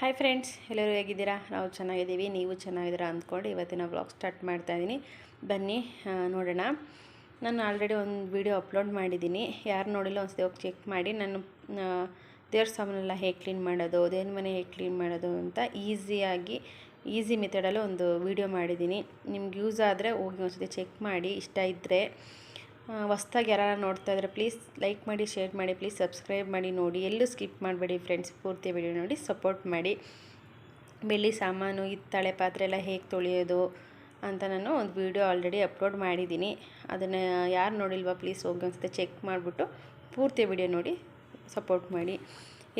Hi friends, ಎಲ್ಲರೂ ಹೇಗಿದ್ದೀರಾ? ನಾವು ಚೆನ್ನಾಗಿದ್ದೀವಿ, ನೀವು ಚೆನ್ನಾಗಿದ್ದೀರಾ ಅಂದ್ಕೊಂಡು ಇವತ್ತಿನ ವ್ಲಾಗ್ ಸ್ಟಾರ್ಟ್ ಮಾಡ್ತಾಯಿದ್ದೀನಿ. ಬನ್ನಿ ನೋಡೋಣ. ನಾನು ಆಲ್ರೆಡಿ ಒಂದು ವಿಡಿಯೋ ಅಪ್ಲೋಡ್ ಮಾಡಿದ್ದೀನಿ. ಯಾರು ನೋಡಿಲ್ಲ ಒಂದ್ಸತಿ ಹೋಗಿ ಚೆಕ್ ಮಾಡಿ. ನಾನು ದೇವ್ರ ಸಾಮಾನೆಲ್ಲ ಹೇಗೆ ಕ್ಲೀನ್ ಮಾಡೋದು, ದೇವ್ರ ಮನೆ ಹೇಗೆ ಕ್ಲೀನ್ ಮಾಡೋದು ಅಂತ ಈಸಿ ಮೆಥಡಲ್ಲಿ ಒಂದು ವಿಡಿಯೋ ಮಾಡಿದ್ದೀನಿ. ನಿಮ್ಗೆ ಯೂಸ್ ಆದರೆ ಹೋಗಿ ಒಂದ್ಸತಿ ಚೆಕ್ ಮಾಡಿ. ಇಷ್ಟ ಇದ್ದರೆ ಹೊಸ್ದಾಗಿ ಯಾರು ನೋಡ್ತಾ ಇದ್ದರೆ ಪ್ಲೀಸ್ ಲೈಕ್ ಮಾಡಿ, ಶೇರ್ ಮಾಡಿ, ಪ್ಲೀಸ್ ಸಬ್ಸ್ಕ್ರೈಬ್ ಮಾಡಿ ನೋಡಿ. ಎಲ್ಲೂ ಸ್ಕಿಪ್ ಮಾಡಬೇಡಿ ಫ್ರೆಂಡ್ಸ್, ಪೂರ್ತಿ ವಿಡಿಯೋ ನೋಡಿ ಸಪೋರ್ಟ್ ಮಾಡಿ. ಬೆಳ್ಳಿ ಸಾಮಾನು, ಹಿತ್ತಾಳೆ ಪಾತ್ರೆ ಎಲ್ಲ ಹೇಗೆ ತೊಳೆಯೋದು ಅಂತ ನಾನು ಒಂದು ವಿಡಿಯೋ ಆಲ್ರೆಡಿ ಅಪ್ಲೋಡ್ ಮಾಡಿದ್ದೀನಿ. ಅದನ್ನು ಯಾರು ನೋಡಿಲ್ವಾ ಪ್ಲೀಸ್ ಹೋಗಿ ಒಂದ್ಸತಿ ಚೆಕ್ ಮಾಡಿಬಿಟ್ಟು ಪೂರ್ತಿ ವಿಡಿಯೋ ನೋಡಿ ಸಪೋರ್ಟ್ ಮಾಡಿ.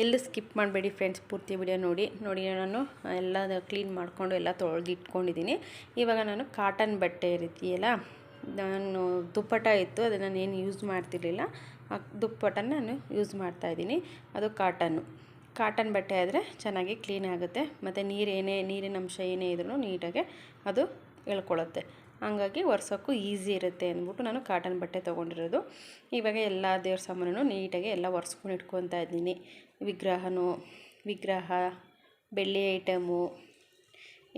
ಎಲ್ಲೂ ಸ್ಕಿಪ್ ಮಾಡಬೇಡಿ ಫ್ರೆಂಡ್ಸ್, ಪೂರ್ತಿ ವಿಡಿಯೋ ನೋಡಿ. ನಾನು ಎಲ್ಲ ಕ್ಲೀನ್ ಮಾಡಿಕೊಂಡು ಎಲ್ಲ ತೊಳೆದು ಇಟ್ಕೊಂಡಿದ್ದೀನಿ. ಇವಾಗ ನಾನು ಕಾಟನ್ ಬಟ್ಟೆ ಇರುತ್ತೆಯಲ್ಲ, ನಾನು ದುಪ್ಪಟ ಇತ್ತು, ಅದನ್ನು ನಾನೇನು ಯೂಸ್ ಮಾಡ್ತಿರ್ಲಿಲ್ಲ. ಆ ದುಪ್ಪಟನ ನಾನು ಯೂಸ್ ಮಾಡ್ತಾಯಿದ್ದೀನಿ. ಅದು ಕಾಟನ್ ಬಟ್ಟೆ ಆದರೆ ಚೆನ್ನಾಗಿ ಕ್ಲೀನ್ ಆಗುತ್ತೆ. ಮತ್ತು ನೀರಿನ ಅಂಶ ಏನೇ ಇದ್ರೂ ನೀಟಾಗಿ ಅದು ಎಳ್ಕೊಳ್ಳುತ್ತೆ. ಹಂಗಾಗಿ ಒರೆಸೋಕ್ಕೂ ಈಸಿ ಇರುತ್ತೆ ಅಂದ್ಬಿಟ್ಟು ನಾನು ಕಾಟನ್ ಬಟ್ಟೆ ತೊಗೊಂಡಿರೋದು. ಇವಾಗ ಎಲ್ಲ ದೇವ್ರ ಸಾಮಾನು ನೀಟಾಗಿ ಎಲ್ಲ ಒರೆಸ್ಕೊಂಡು ಇಟ್ಕೊತಾ ಇದ್ದೀನಿ. ವಿಗ್ರಹ, ಬೆಳ್ಳಿ ಐಟಮು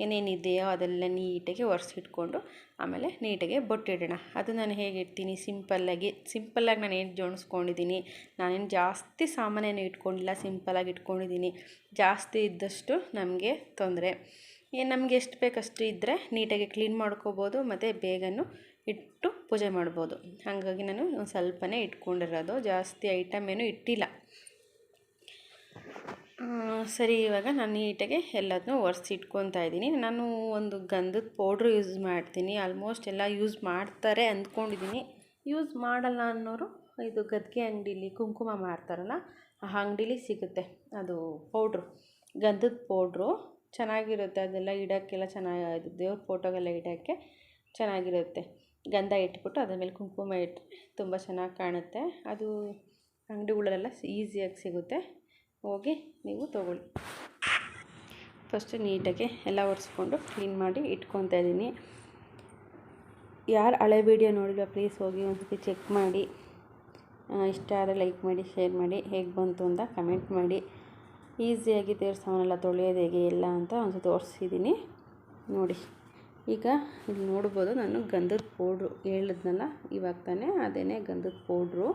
ಏನೇನಿದೆಯೋ ಅದೆಲ್ಲ ನೀಟಾಗಿ ಒರೆಸಿಟ್ಕೊಂಡು ಆಮೇಲೆ ನೀಟಾಗಿ ಬೊಟ್ಟಿಡೋಣ. ಅದು ನಾನು ಹೇಗೆ ಇಡ್ತೀನಿ ಸಿಂಪಲ್ಲಾಗಿ ನಾನು ಏನು ಜೋಡಿಸ್ಕೊಂಡಿದ್ದೀನಿ. ನಾನೇನು ಜಾಸ್ತಿ ಸಾಮಾನೇನು ಇಟ್ಕೊಂಡಿಲ್ಲ, ಸಿಂಪಲ್ಲಾಗಿ ಇಟ್ಕೊಂಡಿದ್ದೀನಿ. ಜಾಸ್ತಿ ಇದ್ದಷ್ಟು ನಮಗೆ ತೊಂದರೆ. ನಮಗೆ ಎಷ್ಟು ಬೇಕಷ್ಟು ಇದ್ದರೆ ನೀಟಾಗಿ ಕ್ಲೀನ್ ಮಾಡ್ಕೋಬೋದು ಮತ್ತು ಬೇಗನೂ ಇಟ್ಟು ಪೂಜೆ ಮಾಡ್ಬೋದು. ಹಾಗಾಗಿ ನಾನು ಒಂದು ಸ್ವಲ್ಪನೇ ಇಟ್ಕೊಂಡಿರೋದು, ಜಾಸ್ತಿ ಐಟಮ್ ಏನೂ ಇಟ್ಟಿಲ್ಲ. ಸರಿ, ಇವಾಗ ನಾನು ನೀಟಾಗಿ ಎಲ್ಲದನ್ನೂ ಒರೆಸಿ ಇಟ್ಕೊತಾ ಇದ್ದೀನಿ. ನಾನು ಒಂದು ಗಂಧದ ಪೌಡ್ರು ಯೂಸ್ ಮಾಡ್ತೀನಿ. ಆಲ್ಮೋಸ್ಟ್ ಎಲ್ಲ ಯೂಸ್ ಮಾಡ್ತಾರೆ ಅಂದ್ಕೊಂಡಿದ್ದೀನಿ. ಯೂಸ್ ಮಾಡಲ್ಲ ಅನ್ನೋರು ಇದು ಗದ್ಗೆ ಅಂಗಡೀಲಿ ಕುಂಕುಮ ಮಾರ್ತಾರಲ್ಲ, ಆ ಅಂಗಡೀಲಿ ಸಿಗುತ್ತೆ ಅದು ಪೌಡ್ರು, ಗಂಧದ ಪೌಡ್ರು. ಚೆನ್ನಾಗಿರುತ್ತೆ ಅದೆಲ್ಲ ಇಡೋಕ್ಕೆಲ್ಲ ಚೆನ್ನಾಗಿ, ದೇವ್ರ ಫೋಟೋಗೆಲ್ಲ ಇಡೋಕ್ಕೆ ಚೆನ್ನಾಗಿರುತ್ತೆ. ಗಂಧ ಇಟ್ಬಿಟ್ಟು ಅದ್ರ ಮೇಲೆ ಕುಂಕುಮ ಇಟ್ಟರೆ ತುಂಬ ಚೆನ್ನಾಗಿ ಕಾಣುತ್ತೆ. ಅದು ಅಂಗಡಿಗಳಲ್ಲೆಲ್ಲ ಈಸಿಯಾಗಿ ಸಿಗುತ್ತೆ, ಹೋಗಿ ನೀವು ತೊಗೊಳ್ಳಿ. ಫಸ್ಟು ನೀಟಾಗಿ ಎಲ್ಲ ಒರೆಸ್ಕೊಂಡು ಕ್ಲೀನ್ ಮಾಡಿ ಇಟ್ಕೊತಾ ಇದ್ದೀನಿ. ಯಾರು ಹಳೆ ವೀಡಿಯೋ ನೋಡಿಲ್ಲ ಪ್ಲೀಸ್ ಹೋಗಿ ಒಂದ್ಸತಿ ಚೆಕ್ ಮಾಡಿ. ಇಷ್ಟ ಆದರೆ ಲೈಕ್ ಮಾಡಿ, ಶೇರ್ ಮಾಡಿ, ಹೇಗೆ ಬಂತು ಅಂತ ಕಮೆಂಟ್ ಮಾಡಿ. ಈಸಿಯಾಗಿ ದೇವ್ರ ಸಾಮಾನೆಲ್ಲ ತೊಳೆಯೋದು ಹೇಗೆ ಎಲ್ಲ ಅಂತ ಒಂದ್ಸತಿ ತೋರಿಸಿದ್ದೀನಿ ನೋಡಿ. ಈಗ ಇಲ್ಲಿ ನೋಡ್ಬೋದು, ನಾನು ಗಂಧದ ಪೌಡ್ರು ಹೇಳಿದ್ನಲ್ಲ ಇವಾಗ ತಾನೇ, ಅದೇ ಗಂಧದ ಪೌಡ್ರು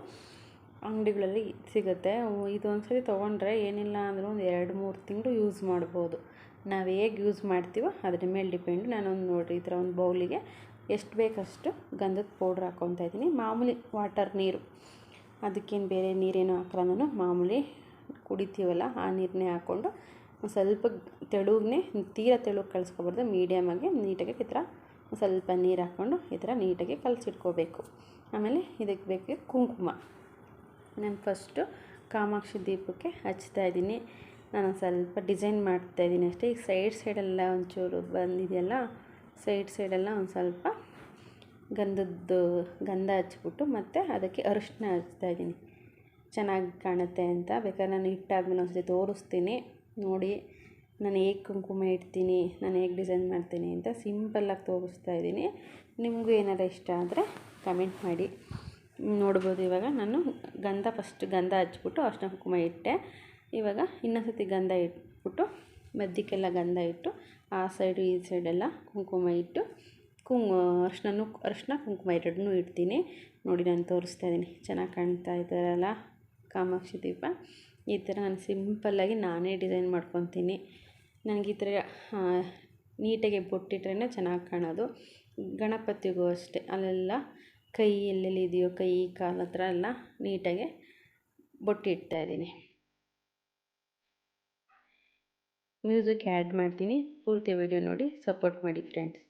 ಅಂಗಡಿಗಳಲ್ಲಿ ಸಿಗುತ್ತೆ. ಇದು ಒಂದ್ಸತಿ ತೊಗೊಂಡ್ರೆ ಏನಿಲ್ಲ ಅಂದರೂ ಒಂದು 2-3 ತಿಂಗಳು ಯೂಸ್ ಮಾಡ್ಬೋದು. ನಾವು ಹೇಗೆ ಯೂಸ್ ಮಾಡ್ತೀವೋ ಅದ್ರ ಮೇಲೆ ಡಿಪೆಂಡು. ನಾನೊಂದು ನೋಡಿರಿ, ಈ ಥರ ಒಂದು ಬೌಲಿಗೆ ಎಷ್ಟು ಬೇಕಷ್ಟು ಗಂಧದ ಪೌಡ್ರ್ ಹಾಕ್ಕೊತಾ ಇದ್ದೀನಿ. ಮಾಮೂಲಿ ವಾಟರ್ ನೀರು, ಅದಕ್ಕೇನು ಬೇರೆ ನೀರೇನು ಹಾಕಲ್ಲ. ನಾನು ಮಾಮೂಲಿ ಕುಡಿತೀವಲ್ಲ ಆ ನೀರನ್ನೇ ಹಾಕ್ಕೊಂಡು ಸ್ವಲ್ಪ ತೆಳುಗೇ, ತೀರಾ ತೆಳುಗೆ ಕಲಿಸ್ಕೊಬಾರ್ದು, ಮೀಡಿಯಮಾಗಿ ನೀಟಾಗಿ ಈ ಥರ ಸ್ವಲ್ಪ ನೀರು ಹಾಕ್ಕೊಂಡು ಈ ಥರ ನೀಟಾಗಿ ಕಲಸಿಟ್ಕೋಬೇಕು. ಆಮೇಲೆ ಇದಕ್ಕೆ ಬೇಕು ಕುಂಕುಮ. ನಾನು ಫಸ್ಟು ಕಾಮಾಕ್ಷಿ ದೀಪಕ್ಕೆ ಹಚ್ತಾಯಿದ್ದೀನಿ. ನಾನು ಸ್ವಲ್ಪ ಡಿಸೈನ್ ಮಾಡ್ತಾಯಿದ್ದೀನಿ ಅಷ್ಟೇ. ಈಗ ಸೈಡೆಲ್ಲ ಒಂಚೂರು ಬಂದಿದೆಯಲ್ಲ, ಸೈಡೆಲ್ಲ ಒಂದು ಸ್ವಲ್ಪ ಗಂಧ ಹಚ್ಬಿಟ್ಟು ಮತ್ತು ಅದಕ್ಕೆ ಅರಿಶಿನ ಹಚ್ತಾಯಿದ್ದೀನಿ, ಚೆನ್ನಾಗಿ ಕಾಣುತ್ತೆ ಅಂತ. ಬೇಕಾದ್ರೆ ನಾನು ಇಟ್ಟಾದ್ಮೇಲೆ ಒಂದ್ಸತಿ ತೋರಿಸ್ತೀನಿ ನೋಡಿ. ನಾನು ಹೇಗೆ ಕುಂಕುಮ ಇಡ್ತೀನಿ, ನಾನು ಹೇಗೆ ಡಿಸೈನ್ ಮಾಡ್ತೀನಿ ಅಂತ ಸಿಂಪಲ್ಲಾಗಿ ತೋರಿಸ್ತಾಯಿದ್ದೀನಿ. ನಿಮಗೂ ಏನಾರು ಇಷ್ಟ ಆದರೆ ಕಮೆಂಟ್ ಮಾಡಿ. ನೋಡ್ಬೋದು, ಇವಾಗ ನಾನು ಫಸ್ಟ್ ಗಂಧ ಹಚ್ಬಿಟ್ಟು ಅರಿಶಿನ ಕುಂಕುಮ ಇಟ್ಟೆ. ಇವಾಗ ಇನ್ನೊಂದು ಸತಿ ಗಂಧ ಇಟ್ಬಿಟ್ಟು ಮಧ್ಯಕ್ಕೆಲ್ಲ ಗಂಧ ಇಟ್ಟು ಆ ಸೈಡು ಈ ಸೈಡೆಲ್ಲ ಕುಂಕುಮ ಇಟ್ಟು ಅರಿಶಿನ ಕುಂಕುಮ ಎರಡನ್ನೂ ಇಡ್ತೀನಿ ನೋಡಿ. ನಾನು ತೋರಿಸ್ತಾಯಿದ್ದೀನಿ, ಚೆನ್ನಾಗಿ ಕಾಣ್ತಾ ಇದ್ದಾರಲ್ಲ ಕಾಮಾಕ್ಷಿ ದೀಪ. ಈ ಥರ ನಾನು ಸಿಂಪಲ್ಲಾಗಿ ನಾನೇ ಡಿಸೈನ್ ಮಾಡ್ಕೊತೀನಿ. ನನಗೆ ಈ ಥರ ನೀಟಾಗಿ ಬೊಟ್ಟಿಟ್ರೇ ಚೆನ್ನಾಗಿ ಕಾಣೋದು. ಗಣಪತಿಗೂ ಅಷ್ಟೇ, ಅಲ್ಲೆಲ್ಲ ಕೈ ಎಲ್ಲೆಲ್ಲಿ ಇದೆಯೋ, ಕೈ ಕಾಲು ಹತ್ರ ಎಲ್ಲ ನೀಟಾಗಿ ಬೊಟ್ಟು ಇಡ್ತಾಯಿದ್ದೀನಿ. ಮ್ಯೂಸಿಕ್ ಆ್ಯಡ್ ಮಾಡ್ತೀನಿ, ಪೂರ್ತಿ ವಿಡಿಯೋ ನೋಡಿ ಸಪೋರ್ಟ್ ಮಾಡಿ ಫ್ರೆಂಡ್ಸ್.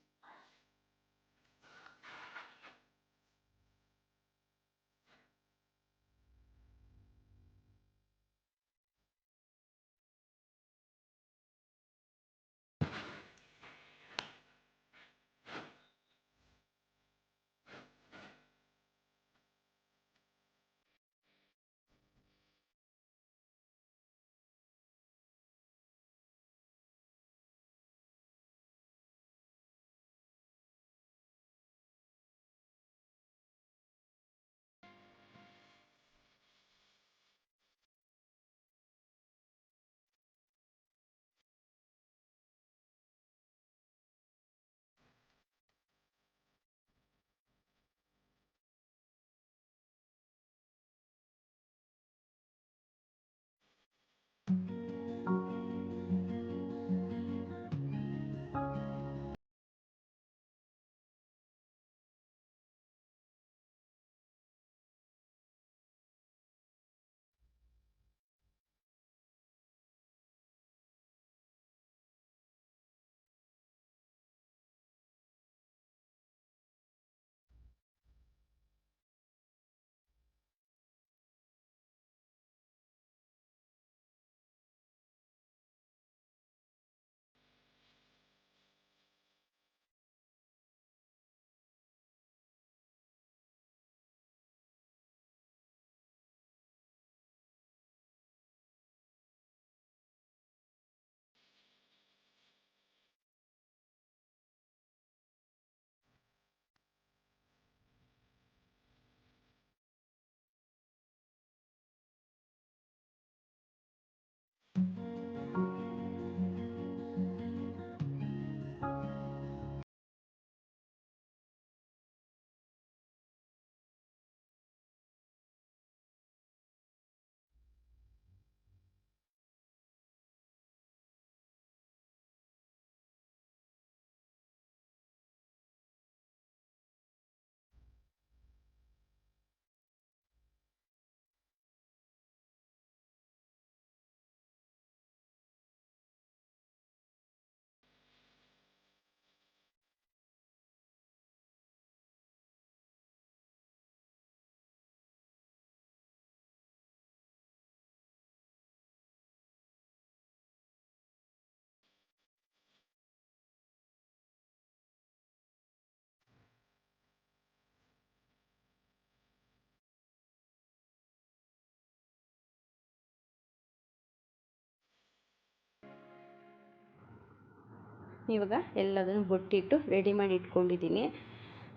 ಇವಾಗ ಎಲ್ಲದನ್ನು ಬೊಟ್ಟಿಟ್ಟು ರೆಡಿ ಮಾಡಿ ಇಟ್ಕೊಂಡಿದ್ದೀನಿ.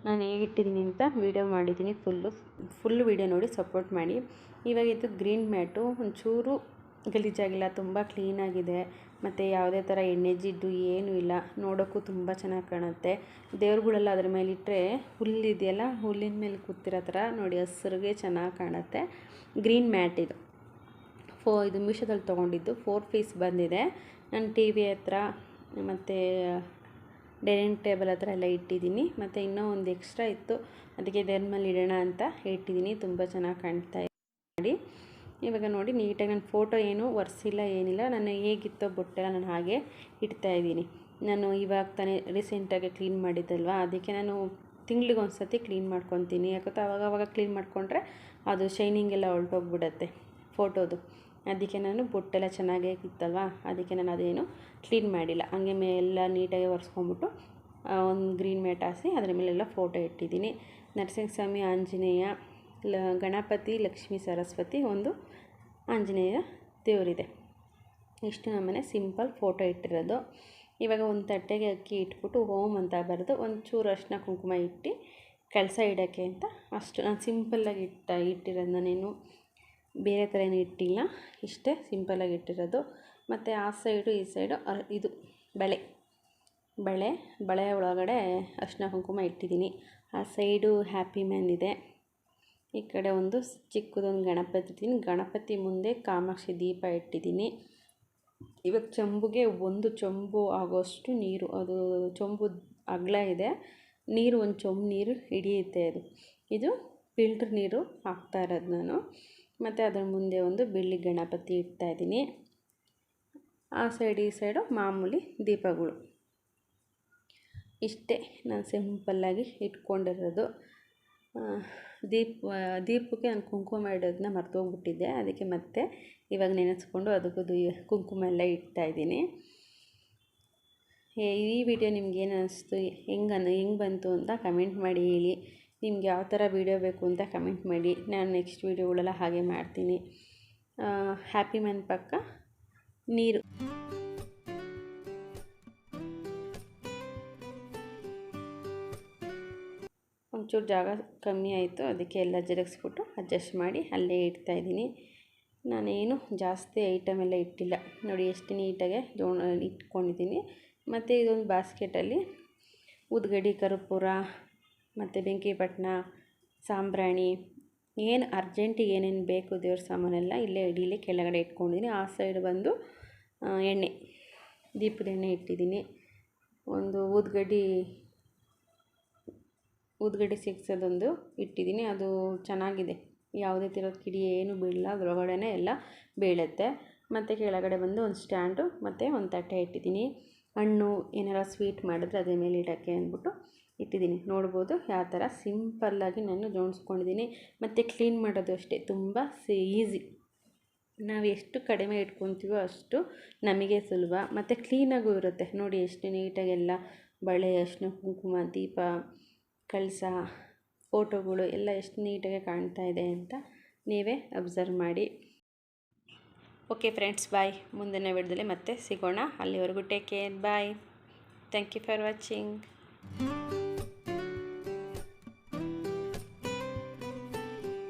ನಾನು ಹೇಗಿಟ್ಟಿದ್ದೀನಿ ಅಂತ ವೀಡಿಯೋ ಮಾಡಿದ್ದೀನಿ, ಫುಲ್ಲು ವೀಡಿಯೋ ನೋಡಿ ಸಪೋರ್ಟ್ ಮಾಡಿ. ಇವಾಗ ಇದು ಗ್ರೀನ್ ಮ್ಯಾಟು ಒಂಚೂರು ಗಲೀಜಾಗಿಲ್ಲ, ತುಂಬ ಕ್ಲೀನಾಗಿದೆ. ಮತ್ತು ಯಾವುದೇ ಥರ ಎಣ್ಣೆ ಜಿಡ್ಡು ಏನೂ ಇಲ್ಲ, ನೋಡೋಕ್ಕೂ ತುಂಬ ಚೆನ್ನಾಗಿ ಕಾಣುತ್ತೆ. ದೇವ್ರುಗಳೆಲ್ಲ ಅದ್ರ ಮೇಲೆ ಇಟ್ಟರೆ ಹುಲ್ಲಿದೆಯಲ್ಲ, ಹುಲ್ಲಿನ ಮೇಲೆ ಕೂತಿರೋ ಥರ ನೋಡಿ ಹಸ್ರಿಗೆ ಚೆನ್ನಾಗಿ ಕಾಣುತ್ತೆ. ಗ್ರೀನ್ ಮ್ಯಾಟ್ ಇದು ಮೀಶೋದಲ್ಲಿ ತೊಗೊಂಡಿದ್ದು 4 ಪೀಸ್ ಬಂದಿದೆ. ನಾನು ಟಿ ವಿ ಹತ್ರ ಮತ್ತು ಡೈನಿಂಗ್ ಟೇಬಲ್ ಹತ್ರ ಎಲ್ಲ ಇಟ್ಟಿದ್ದೀನಿ. ಮತ್ತು ಇನ್ನೂ ಒಂದು ಎಕ್ಸ್ಟ್ರಾ ಇತ್ತು, ಅದಕ್ಕೆ ದೇವ್ರ ಮೇಲೆ ಇಡೋಣ ಅಂತ ಇಟ್ಟಿದ್ದೀನಿ. ತುಂಬ ಚೆನ್ನಾಗಿ ಕಾಣ್ತಾ ಮಾಡಿ. ಇವಾಗ ನೋಡಿ ನೀಟಾಗಿ ನಾನು ಫೋಟೋ ಏನೂ ಒರೆಸಿಲ್ಲ, ಏನಿಲ್ಲ. ನಾನು ಹೇಗಿತ್ತೋ ಬೊಟ್ಟೆಲ್ಲ ನಾನು ಹಾಗೆ ಇಡ್ತಾಯಿದ್ದೀನಿ. ನಾನು ಇವಾಗ ತಾನೇ ರೀಸೆಂಟಾಗಿ ಕ್ಲೀನ್ ಮಾಡಿದ್ದಲ್ವ, ಅದಕ್ಕೆ ನಾನು ತಿಂಗ್ಳಿಗೆ ಒಂದು ಸತಿ ಕ್ಲೀನ್ ಮಾಡ್ಕೊತೀನಿ. ಯಾಕಂದರೆ ಅವಾಗವಾಗ ಕ್ಲೀನ್ ಮಾಡಿಕೊಂಡ್ರೆ ಅದು ಶೈನಿಂಗ್ ಎಲ್ಲ ಹೊರಟೋಗ್ಬಿಡತ್ತೆ ಫೋಟೋದು. ಅದಕ್ಕೆ ನಾನು ಬೊಟ್ಟೆಲ್ಲ ಚೆನ್ನಾಗೇ ಇತ್ತಲ್ವ, ಅದಕ್ಕೆ ನಾನು ಅದೇನು ಕ್ಲೀನ್ ಮಾಡಿಲ್ಲ. ಹಂಗೆ ಎಲ್ಲ ನೀಟಾಗಿ ಒರೆಸ್ಕೊಂಬಿಟ್ಟು ಒಂದು ಗ್ರೀನ್ ಮ್ಯಾಟ್ ಹಾಸಿ ಅದರ ಮೇಲೆಲ್ಲ ಫೋಟೋ ಇಟ್ಟಿದ್ದೀನಿ. ನರಸಿಂಹಸ್ವಾಮಿ, ಆಂಜನೇಯ, ಗಣಪತಿ, ಲಕ್ಷ್ಮೀ, ಸರಸ್ವತಿ, ಒಂದು ಆಂಜನೇಯ ದೇವರಿದೆ. ಇಷ್ಟು ನಮ್ಮನೆ ಸಿಂಪಲ್ ಫೋಟೋ ಇಟ್ಟಿರೋದು. ಇವಾಗ ಒಂದು ತಟ್ಟೆಗೆ ಅಕ್ಕಿ ಇಟ್ಬಿಟ್ಟು ಓಂ ಅಂತ ಬರೆದು ಒಂಚೂರು ಅರಿಶಿನ ಕುಂಕುಮ ಇಟ್ಟು ಕಳಸ ಇಡೋಕ್ಕೆ ಅಂತ ಅಷ್ಟು ನಾನು ಸಿಂಪಲ್ಲಾಗಿ ಇಟ್ಟಿರೋದು. ನಾನೇನು ಬೇರೆ ಥರ ಏನು ಇಟ್ಟಿಲ್ಲ, ಇಷ್ಟೇ ಸಿಂಪಲ್ಲಾಗಿ ಇಟ್ಟಿರೋದು. ಮತ್ತು ಆ ಸೈಡು ಈ ಸೈಡು ಇದು ಬಳೆ ಒಳಗಡೆ ಅರಿಶಿನ ಕುಂಕುಮ ಇಟ್ಟಿದ್ದೀನಿ. ಆ ಸೈಡು ಹ್ಯಾಪಿ ಮ್ಯಾನ್ ಇದೆ. ಈ ಕಡೆ ಒಂದು ಚಿಕ್ಕದೊಂದು ಗಣಪತಿ ಇಟ್ಟಿದ್ದೀನಿ. ಗಣಪತಿ ಮುಂದೆ ಕಾಮಾಕ್ಷಿ ದೀಪ ಇಟ್ಟಿದ್ದೀನಿ. ಇವಾಗ ಚೊಂಬುಗೆ ಒಂದು ಚೊಂಬು ಆಗೋಷ್ಟು ನೀರು, ಅದು ಚೊಂಬು ಅಗಲ ಇದೆ, ನೀರು ಒಂದು ಚೊಂಬು ನೀರು ಹಿಡಿಯುತ್ತೆ. ಇದು ಫಿಲ್ಟ್ರ್ ನೀರು ಹಾಕ್ತಾ ಇರೋದು ನಾನು. ಮತ್ತು ಅದರ ಮುಂದೆ ಒಂದು ಬೆಳ್ಳಿ ಗಣಪತಿ ಇಡ್ತಾಯಿದ್ದೀನಿ. ಆ ಸೈಡ್ ಈ ಸೈಡು ಮಾಮೂಲಿ ದೀಪಗಳು. ಇಷ್ಟೇ ನಾನು ಸಿಂಪಲ್ಲಾಗಿ ಇಟ್ಕೊಂಡಿರೋದು. ದೀಪಕ್ಕೆ ನಾನು ಕುಂಕುಮ ಇಡೋದನ್ನ ಮರ್ತೋಗ್ಬಿಟ್ಟಿದ್ದೆ, ಅದಕ್ಕೆ ಮತ್ತೆ ಇವಾಗ ನೆನೆಸ್ಕೊಂಡು ಅದಕ್ಕೂ ಕುಂಕುಮ ಎಲ್ಲ ಇಡ್ತಾಯಿದ್ದೀನಿ. ಈ ವಿಡಿಯೋ ನಿಮ್ಗೇನು ಅನ್ನಿಸ್ತು, ಹೆಂಗೆ ಬಂತು ಅಂತ ಕಮೆಂಟ್ ಮಾಡಿ ಹೇಳಿ. ನಿಮ್ಗೆ ಯಾವ ಥರ ವೀಡಿಯೋ ಬೇಕು ಅಂತ ಕಮೆಂಟ್ ಮಾಡಿ. ನಾನು ನೆಕ್ಸ್ಟ್ ವೀಡಿಯೋಗಳೆಲ್ಲ ಹಾಗೆ ಮಾಡ್ತೀನಿ. ಹ್ಯಾಪಿ ಮ್ಯಾನ್ ಪಕ್ಕ ನೀರು, ಒಂಚೂರು ಜಾಗ ಕಮ್ಮಿ ಆಯಿತು, ಅದಕ್ಕೆ ಎಲ್ಲ ಜರುಗಿಸ್ಬಿಟ್ಟು ಅಡ್ಜಸ್ಟ್ ಮಾಡಿ ಅಲ್ಲೇ ಇಡ್ತಾಯಿದ್ದೀನಿ. ನಾನೇನು ಜಾಸ್ತಿ ಐಟಮ್ ಎಲ್ಲ ಇಟ್ಟಿಲ್ಲ, ನೋಡಿ ಎಷ್ಟು ನೀಟಾಗೆ ಇಟ್ಕೊಂಡಿದ್ದೀನಿ. ಮತ್ತು ಇದೊಂದು ಬಾಸ್ಕೆಟಲ್ಲಿ ಉದ್ಗಡ್ಡಿ, ಕರ್ಪೂರ ಮತ್ತು ಬೆಂಕಿಪಟ್ಟಣ, ಸಾಂಬ್ರಾಣಿ, ಏನು ಅರ್ಜೆಂಟಿಗೆ ಏನೇನು ಬೇಕು ದೇವ್ರ ಸಾಮಾನೆಲ್ಲ ಇಲ್ಲೇ ಇಡೀಲಿ ಕೆಳಗಡೆ ಇಟ್ಕೊಂಡಿದ್ದೀನಿ. ಆ ಸೈಡ್ ಬಂದು ಎಣ್ಣೆ, ದೀಪದ ಎಣ್ಣೆ ಇಟ್ಟಿದ್ದೀನಿ. ಒಂದು ಊದ್ಗಡ್ಡಿ ಸಿಕ್ಸೋದೊಂದು ಇಟ್ಟಿದ್ದೀನಿ. ಅದು ಚೆನ್ನಾಗಿದೆ, ಯಾವುದೇ ಥರದ ಕಿಡಿ ಏನು ಬೀಳಲ್ಲ, ಅದರೊಳಗಡೆ ಎಲ್ಲ ಬೀಳುತ್ತೆ. ಮತ್ತು ಕೆಳಗಡೆ ಬಂದು ಒಂದು ಸ್ಟ್ಯಾಂಡು ಮತ್ತು ಒಂದು ತಟ್ಟೆ ಇಟ್ಟಿದ್ದೀನಿ. ಹಣ್ಣು ಏನಾರ ಸ್ವೀಟ್ ಮಾಡಿದ್ರೆ ಅದ್ರ ಮೇಲೆ ಇಡೋಕ್ಕೆ ಅಂದ್ಬಿಟ್ಟು ಇಟ್ಟಿದ್ದೀನಿ. ನೋಡ್ಬೋದು ಯಾವ ಥರ ಸಿಂಪಲ್ಲಾಗಿ ನಾನು ಜೋಡಿಸ್ಕೊಂಡಿದ್ದೀನಿ. ಮತ್ತು ಕ್ಲೀನ್ ಮಾಡೋದು ಅಷ್ಟೇ ತುಂಬ ಈಸಿ. ನಾವು ಎಷ್ಟು ಕಡಿಮೆ ಇಟ್ಕೊತೀವೋ ಅಷ್ಟು ನಮಗೆ ಸುಲಭ, ಮತ್ತು ಕ್ಲೀನಾಗೂ ಇರುತ್ತೆ. ನೋಡಿ ಎಷ್ಟು ನೀಟಾಗೆಲ್ಲ ಬಳೆ, ಅರಿಶಿನ ಕುಂಕುಮ, ದೀಪ, ಕಳಸ, ಫೋಟೋಗಳು ಎಲ್ಲ ಎಷ್ಟು ನೀಟಾಗಿ ಕಾಣ್ತಾ ಇದೆ ಅಂತ ನೀವೇ ಅಬ್ಸರ್ವ್ ಮಾಡಿ. Okay friends, bye. ಮುಂದಿನ ವಿಡಿಯೋದಲ್ಲಿ ಮತ್ತೆ ಸಿಗೋಣ. ಅಲ್ಲಿವರೆಗೂ take care, bye. Thank you for watching.